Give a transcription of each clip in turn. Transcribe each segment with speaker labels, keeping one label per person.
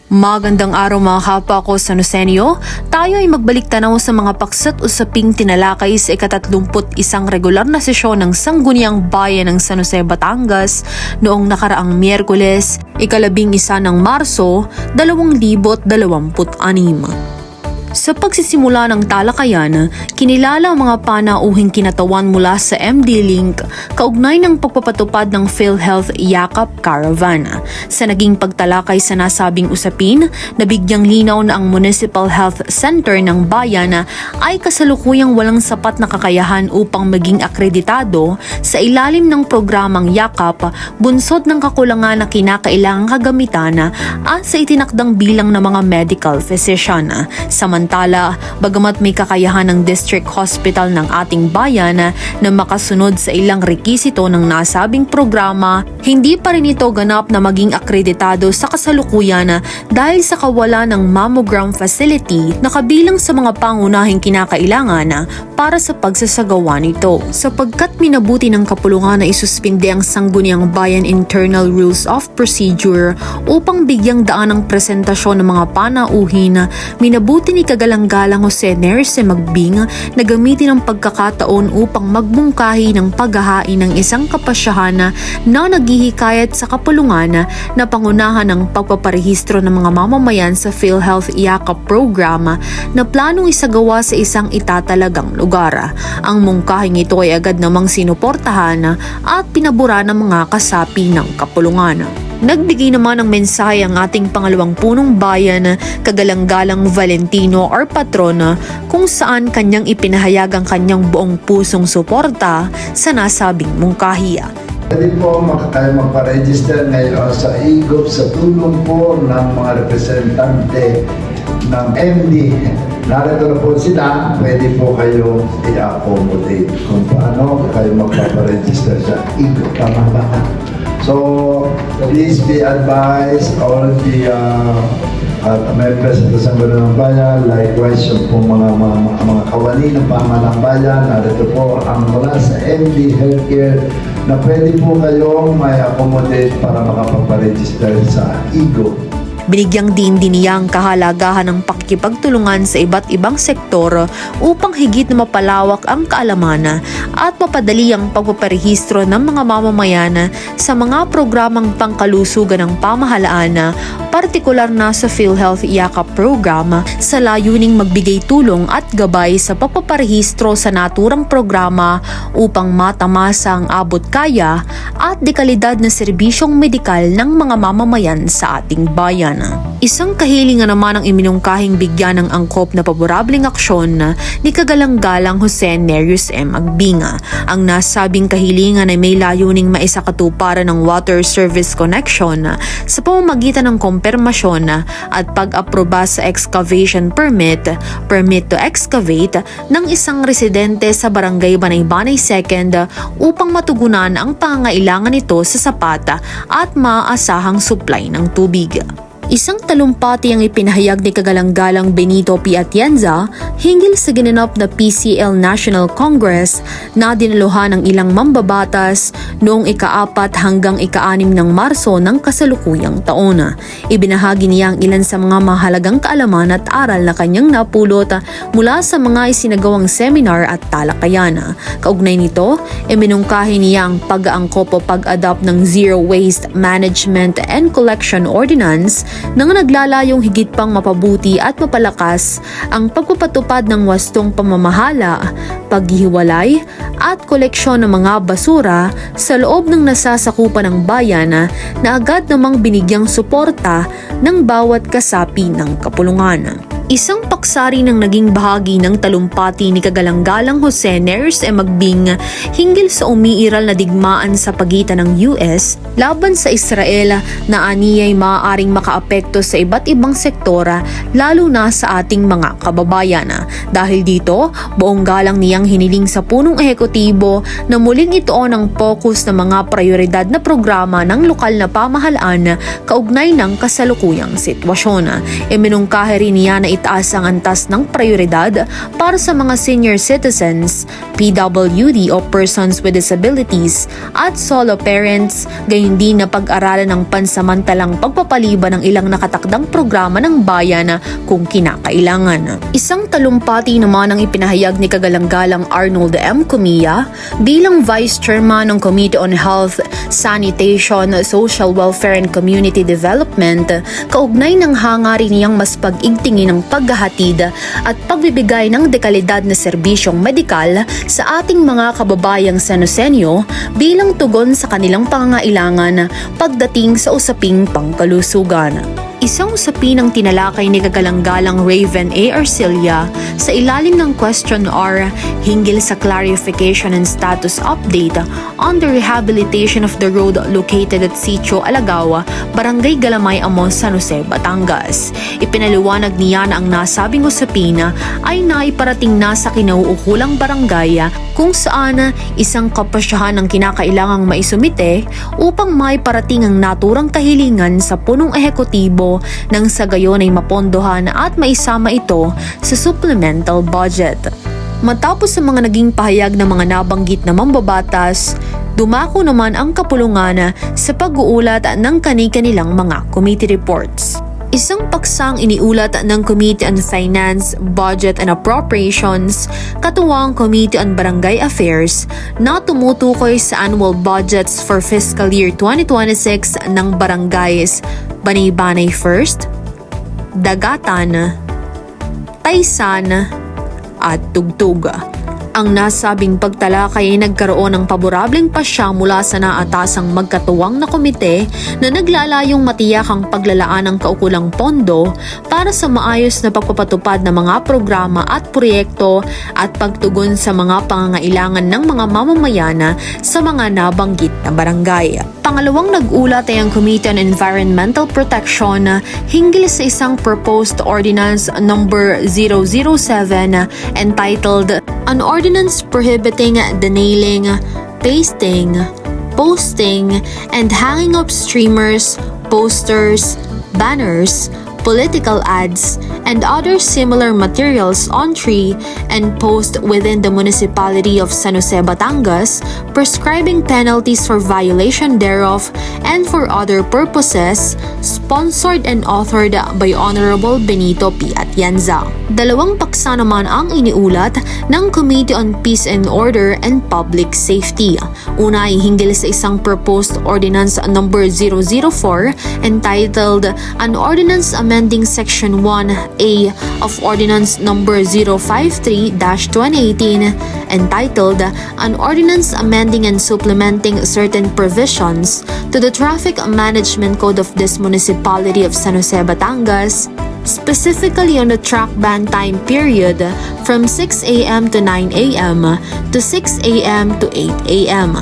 Speaker 1: Magandang araw mga kapwa ko sa Nosenyo. Tayo ay magbalik tanaw sa mga paksa't usaping tinalakay sa ika-31 regular na sesyon ng Sangguniang Bayan ng San Jose, Batangas noong nakaraang Miyerkules, ika-11 ng Marso, 2026. Sa pagsisimula ng talakayan, kinilala ang mga panauhing kinatawan mula sa MD-Link kaugnay ng pagpapatupad ng PhilHealth Yakap Caravan. Sa naging pagtalakay sa nasabing usapin, nabigyang linaw na ang Municipal Health Center ng bayan ay kasalukuyang walang sapat na kakayahan upang maging akreditado sa ilalim ng programang Yakap, bunsod ng kakulangan na kinakailangang kagamitan at sa itinakdang bilang ng mga medical physician. Samantala, bagamat may kakayahan ng District Hospital ng ating bayan na makasunod sa ilang rekisito ng nasabing programa, hindi pa rin ito ganap na maging akreditado sa kasalukuyan dahil sa kawalan ng mammogram facility na kabilang sa mga pangunahing kinakailangan para sa pagsasagawa nito. Sapagkat minabuti ng kapulungan na isuspinde ang Sangguniang Bayan Internal Rules of Procedure upang bigyang daan ang presentasyon ng mga panauhin, minabuti ni Kagalang-galang Jose Nerce Magbing na gamitin ang pagkakataon upang magbungkahi ng paghahain ng isang kapasyahan na naghihikayat sa kapulungan na pangunahan ng pagpaparehistro ng mga mamamayan sa PhilHealth Yakap program na planong isagawa sa isang itatalagang lugar. Ang mungkahing ito ay agad namang sinuportahan at pinabura ng mga kasapi ng kapulungan. Nagbigay naman ng mensahe ang ating pangalawang punong bayan, Kagalang-galang Valentino or Patron, kung saan kanyang ipinahayag ang kanyang buong pusong suporta sa nasabing mungkahiya.
Speaker 2: Pwede po kayo magpa-register ngayon sa IGOP sa tulong po ng mga representante ng MD. Narito na po sila, pwede po kayo i-accommodate kung paano kayo magpa-register sa IGOP. Tama ba? So, please be advised, all the members of the Sangguniang Bayan, likewise yung pong mga kawani ng pamahalang bayan, narito po ang mula sa MD Healthcare na pwede po kayong may accommodate para makapag-register sa IGO.
Speaker 1: Binigyang din niya ang kahalagahan ng pakikipagtulungan sa iba't ibang sektor upang higit na mapalawak ang kaalaman at mapadali ang pagpaparehistro ng mga mamamayan sa mga programang pangkalusugan ng pamahalaan, partikular na sa PhilHealth Yakap program, sa layuning magbigay tulong at gabay sa pagpaparehistro sa naturang programa upang matamasa ang abot kaya at dekalidad na serbisyong medikal ng mga mamamayan sa ating bayan. Isang kahilingan naman ang iminungkahing bigyan ng angkop na paborableng aksyon ni Kagalang-galang Jose Nerce Magbing. Ang nasabing kahilingan ay may layuning maisakatuparan ng water service connection sa pamamagitan ng kumpirmasyon at pag-aproba sa excavation permit to excavate ng isang residente sa Barangay Banay-Banay 2 upang matugunan ang pangangailangan nito sa sapat at maaasahang supply ng tubig. Isang talumpati ang ipinahayag ni Kagalang-galang Benito P. Atienza hinggil sa ginanap na PCL National Congress na dinaluhan ng ilang mambabatas noong ika-4 hanggang ika-6 ng Marso ng kasalukuyang taon. Ibinahagi niya ang ilan sa mga mahalagang kaalaman at aral na kanyang napulot mula sa mga isinagawang seminar at talakayan. Kaugnay nito, iminungkahi niya ang pag-aangkop o pag-adopt ng Zero Waste Management and Collection Ordinance nang naglalayong higit pang mapabuti at mapalakas ang pagpapatupad ng wastong pamamahala, paghihiwalay at koleksyon ng mga basura sa loob ng nasasakupan ng bayan na agad namang binigyang suporta ng bawat kasapi ng kapulungan. Isang paksari ng naging bahagi ng talumpati ni Kagalang-galang Jose Nerce Magbing hinggil sa umiiral na digmaan sa pagitan ng US laban sa Israel na aniyay maaaring makaapekto sa iba't ibang sektora lalo na sa ating mga kababayan. Dahil dito, buong galang niyang hiniling sa punong ehekutibo na muling ituon ang focus ng mga prioridad na programa ng lokal na pamahalaan kaugnay ng kasalukuyang sitwasyon. Iminungkahi rin niya na itaas ang antas ng prioridad para sa mga senior citizens, PWD o persons with disabilities at solo parents, gayon din na pag-aralan ng pansamantalang pagpapaliban ng ilang nakatakdang programa ng bayan kung kinakailangan. Isang talumpati naman ang ipinahayag ni Kagalang-galang Arnold M. Cumia bilang Vice Chairman ng Committee on Health, Sanitation, Social Welfare and Community Development, kaugnay ng hangarin niyang mas pag-igtingin ng paghahatid at pagbibigay ng dekalidad na serbisyong medikal sa ating mga kababayang Sanosenyo bilang tugon sa kanilang pangangailangan pagdating sa usaping pangkalusugan. Isang usapin ang tinalakay ni Kagalang-galang Raven A. Arcilla sa ilalim ng Question R hinggil sa clarification and status update on the rehabilitation of the road located at Sitio Alagaw, Barangay Galamay, Amos, San Jose, Batangas. Ipinaliwanag niya na ang nasabing usapin ay naiparating na sa kinauukulang barangay kung saan isang kapasyahan ang kinakailangang maisumite upang maiparating ang naturang kahilingan sa punong ehekutibo nang sa gayon ay mapondohan at maisama ito sa supplemental budget. Matapos sa mga naging pahayag ng mga nabanggit na mambabatas, dumako naman ang kapulungan sa pag-uulat ng kani-kanilang mga committee reports. Isang paksang iniulat ng Committee on Finance, Budget and Appropriations, katuwang Committee on Barangay Affairs na tumutukoy sa annual budgets for fiscal year 2026 ng barangays Banay-Banay First, Dagatan, Taysan at Tugtug. Ang nasabing pagtalakay ay nagkaroon ng paborableng pasya mula sa naatasang magkatuwang na komite na naglalayong matiyak ang paglalaan ng kaukulang pondo para sa maayos na pagpapatupad ng mga programa at proyekto at pagtugon sa mga pangangailangan ng mga mamamayan sa mga nabanggit na barangay. Pangalawang nag-ulat ay ang Committee on Environmental Protection hinggil sa isang proposed ordinance number 007 entitled An Ordinance Prohibiting the Nailing, Pasting, Posting, and Hanging of Streamers, Posters, Banners, political ads, and other similar materials on tree and post within the municipality of San Jose, Batangas, prescribing penalties for violation thereof and for other purposes, sponsored and authored by Honorable Benito P. Atienza. Dalawang paksa naman ang iniulat ng Committee on Peace and Order and Public Safety. Una ay hinggil sa isang proposed ordinance number 004 entitled An Ordinance Amending Section 1A of Ordinance number 053-2018 entitled An Ordinance Amending and Supplementing Certain Provisions to the Traffic Management Code of this Municipality of San Jose, Batangas, specifically on the track ban time period from 6 a.m. to 9 a.m. to 6 a.m. to 8 a.m.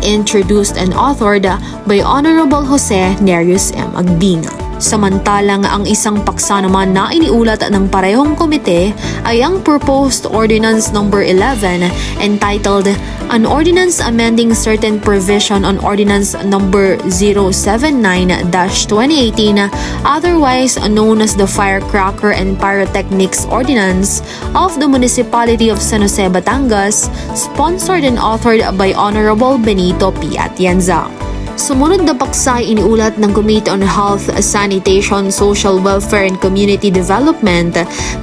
Speaker 1: Introduced and authored by Honorable Jose Nereus M. Agbina. Samantalang ang isang paksa naman na iniulat ng parehong komite ay ang proposed ordinance number 11 entitled An Ordinance Amending Certain Provision on Ordinance number 079-2018, otherwise known as the Firecracker and Pyrotechnics Ordinance of the Municipality of San Jose, Batangas, sponsored and authored by Honorable Benito P. Atienza. Sumunod na paksa ay iniulat ng Committee on Health, Sanitation, Social Welfare and Community Development,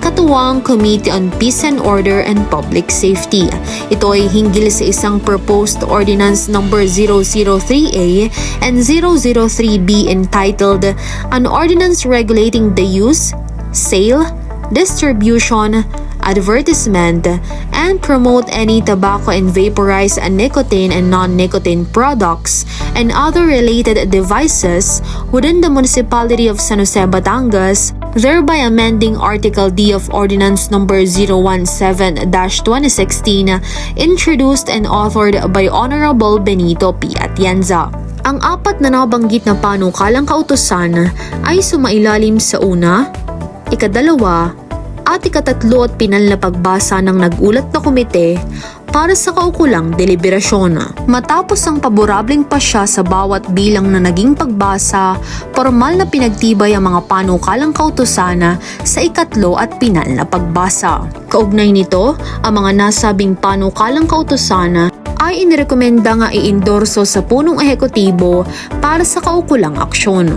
Speaker 1: katuwang Committee on Peace and Order and Public Safety. Ito ay hinggil sa isang proposed ordinance number 003A and 003B entitled An Ordinance Regulating the Use, Sale, Distribution, advertisement, and promote any tobacco and vaporized nicotine and non-nicotine products and other related devices within the municipality of San Jose, Batangas, thereby amending Article D of Ordinance number 017-2016, introduced and authored by Honorable Benito P. Atienza. Ang apat na nabanggit na panukalang kautusan ay sumailalim sa una, ikadalawa, at ikatatlo at pinal na pagbasa ng nag-ulat na komite para sa kaukulang deliberasyon. Matapos ang paborableng pasya sa bawat bilang na naging pagbasa, formal na pinagtibay ang mga panukalang kautusan sa ikatlo at pinal na pagbasa. Kaugnay nito, ang mga nasabing panukalang kautusan ay inirekomenda nga i-endorso sa punong ehekutibo para sa kaukulang aksyon.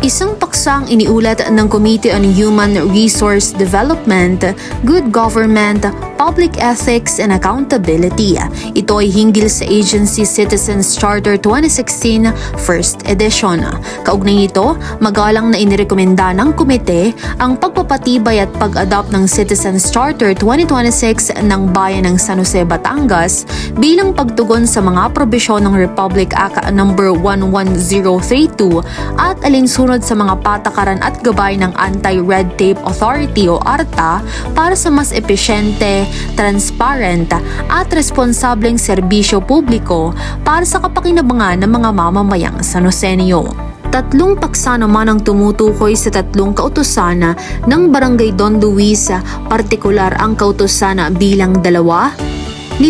Speaker 1: Isang paksang iniulat ng Committee on Human Resource Development, Good Government, Public Ethics and Accountability. Ito ay hinggil sa Agency Citizens Charter 2016 First Edition. Kaugnay nito, magalang na inirekomenda ng komite ang pagpapatibay at pag-adopt ng Citizens Charter 2026 ng Bayan ng San Jose, Batangas bilang pagtugon sa mga probisyon ng Republic Act No. 11032 at alinsunod sa mga patakaran at gabay ng Anti-Red Tape Authority o ARTA para sa mas epesyente, transparent at responsableng serbisyo publiko para sa kapakinabangan ng mga mamamayang Sanosenyo. Tatlong paksa naman ang tumutukoy sa tatlong kautusan ng Barangay Don Luis, partikular ang kautusan bilang 2, 5,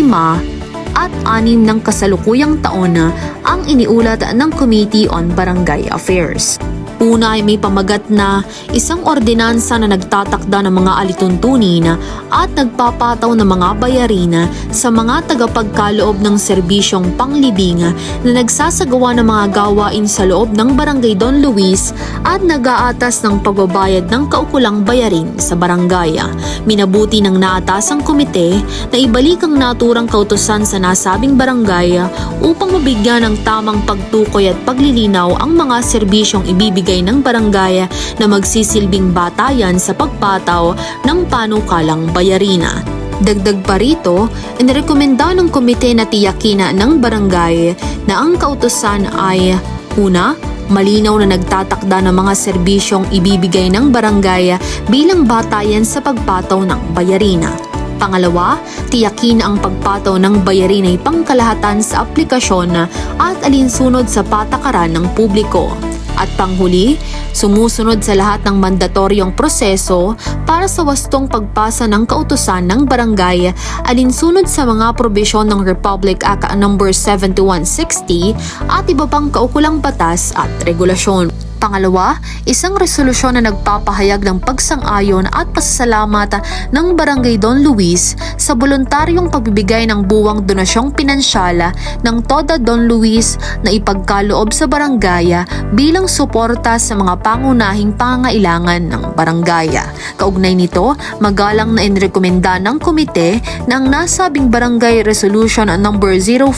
Speaker 1: at 6 ng kasalukuyang taon ang iniulat ng Committee on Barangay Affairs. Una ay may pamagat na isang ordinansa na nagtatakda ng mga alituntunin at nagpapataw ng mga bayarin sa mga tagapagkaloob ng serbisyong panglibing na nagsasagawa ng mga gawain sa loob ng Barangay Don Luis at nag-aatas ng pagbabayad ng kaukulang bayarin sa barangay. Minabuti ng naatasang komite na ibalik ang naturang kautusan sa nasabing barangay upang mabigyan ng tamang pagtukoy at paglilinaw ang mga serbisyong ibibigay ng barangay na magsisilbing batayan sa pagpataw ng panukalang bayarina. Dagdag pa rito, inirekomenda ng komite na tiyakin ng barangay na ang kautusan ay una, malinaw na nagtatakda ng mga serbisyong ibibigay ng barangay bilang batayan sa pagpataw ng bayarina. Pangalawa, tiyakin ang pagpataw ng bayarin ay pangkalahatan sa aplikasyon at alinsunod sa patakaran ng publiko. At panghuli, sumusunod sa lahat ng mandatoryong proseso para sa wastong pagpasa ng kautusan ng barangay alinsunod sa mga probisyon ng Republic Act No. 7160 at iba pang kaukulang batas at regulasyon. Pangalawa, isang resolusyon na nagpapahayag ng pagsang-ayon at pasasalamat ng Barangay Don Luis sa voluntaryong pagbibigay ng buwang donasyong pinansyal ng Toda Don Luis na ipagkaloob sa barangay bilang suporta sa mga pangunahing pangangailangan ng barangay. Kaugnay nito, magalang na inirekomenda ng komite na ang nasabing Barangay Resolution No. 05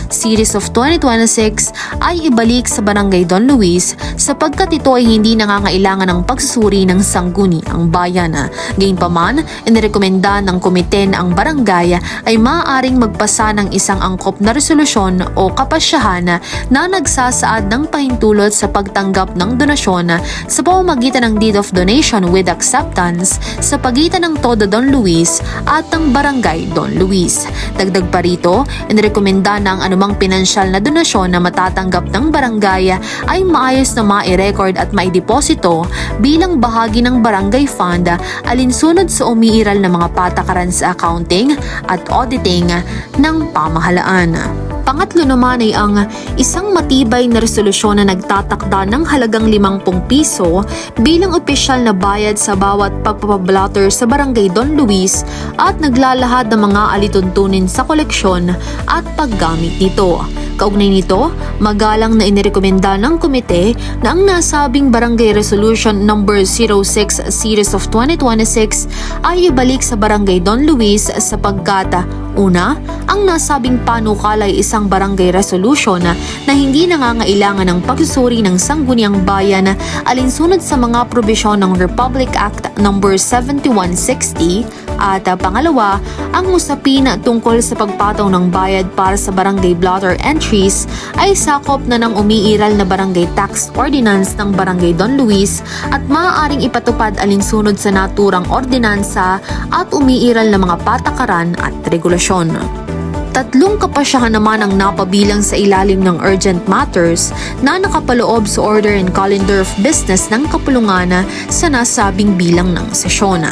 Speaker 1: Series of 2026 ay ibalik sa Barangay Don Luis sapagkat ito ay hindi nangangailangan ng pagsusuri ng sangguniang bayan. Gayunpaman, inirekomenda ng komite na ang barangay ay maaaring magpasa ng isang angkop na resolusyon o kapasyahan na nagsasaad ng pahintulot sa pagtanggap ng donasyon sa pamamagitan ng Deed of Donation with Acceptance sa pagitan ng Toda Don Luis at ng Barangay Don Luis. Dagdag pa rito, inirekomenda na ang anumang pinansyal na donasyon na matatanggap ng barangay ay maayos na i-record at maideposito bilang bahagi ng barangay fund alinsunod sa umiiral na mga patakaran sa accounting at auditing ng pamahalaan. Pangatlo naman ay ang isang matibay na resolusyon na nagtatakda ng halagang 50 piso bilang opisyal na bayad sa bawat pagpapablotter sa Barangay Don Luis at naglalahad ng mga alituntunin sa koleksyon at paggamit nito. Kaugnay nito, magalang na inirekomenda ng komite na ang nasabing Barangay Resolution No. 06 Series of 2026 ay ibalik sa Barangay Don Luis sapagkat una, ang nasabing panukala ay isang barangay resolution na hindi nangangailangan ng pagsusuri ng sangguniang bayan alinsunod sa mga probisyon ng Republic Act No. 7160 at pangalawa, ang usapin tungkol sa pagpataw ng bayad para sa barangay blotter entries ay sakop na ng umiiral na barangay tax ordinance ng Barangay Don Luis at maaaring ipatupad alinsunod sa naturang ordinansa at umiiral na mga patakaran at regulasyon. Tatlong kapasyahan naman ang napabilang sa ilalim ng urgent matters na nakapaloob sa order and calendar of business ng kapulungan sa nasabing bilang ng sesyon.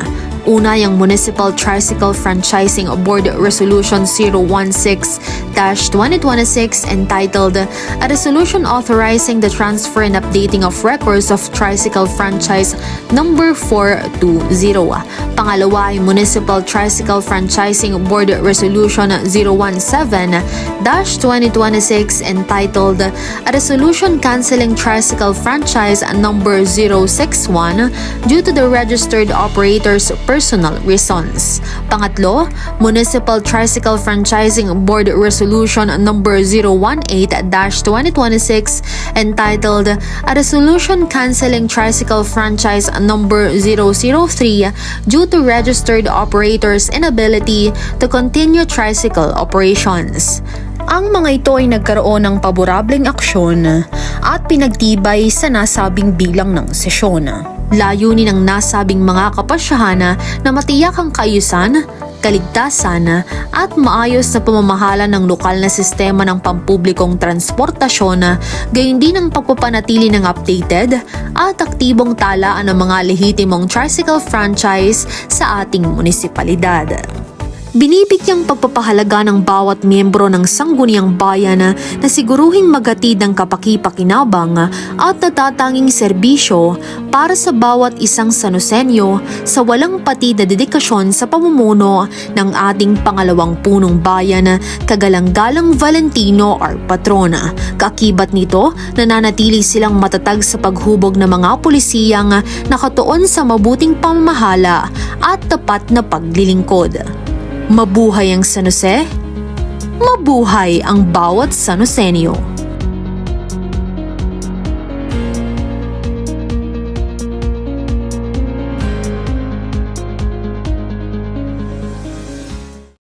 Speaker 1: Una, yung Municipal Tricycle Franchising Board Resolution 016-2026 entitled A Resolution Authorizing the Transfer and Updating of Records of Tricycle Franchise Number 420. Pangalawa ay Municipal Tricycle Franchising Board Resolution 017-2026 entitled A Resolution Canceling Tricycle Franchise Number 061 due to the registered operator's personal reasons. Pangatlo, Municipal Tricycle Franchising Board Resolution Number 018-2026 entitled A Resolution Canceling Tricycle Franchise Number 003 due to registered operators' inability to continue tricycle operations. Ang mga ito ay nagkaroon ng paborableng aksyon at pinagtibay sa nasabing bilang ng sesyon. Layunin ng nasabing mga kapasyahan na matiyak ang kaayusan, kaligtasan at maayos na pamamahala ng lokal na sistema ng pampublikong transportasyon, gayon din ang pagpapanatili ng updated at aktibong talaan ng mga lehitimong tricycle franchise sa ating munisipalidad. Binibigyang pagpapahalaga ng bawat miyembro ng sangguniang bayan na siguruhing maghatid ng kapakipakinabang at natatanging serbisyo para sa bawat isang Sanosenyo sa walang patid na dedikasyon sa pamumuno ng ating pangalawang punong bayan, Kagalang-galang Valentino R. Patrona. Kaakibat nito, nananatili silang matatag sa paghubog ng mga pulisiyang nakatuon sa mabuting pamamahala at tapat na paglilingkod. Mabuhay ang San Jose, mabuhay ang bawat Sanosenyo.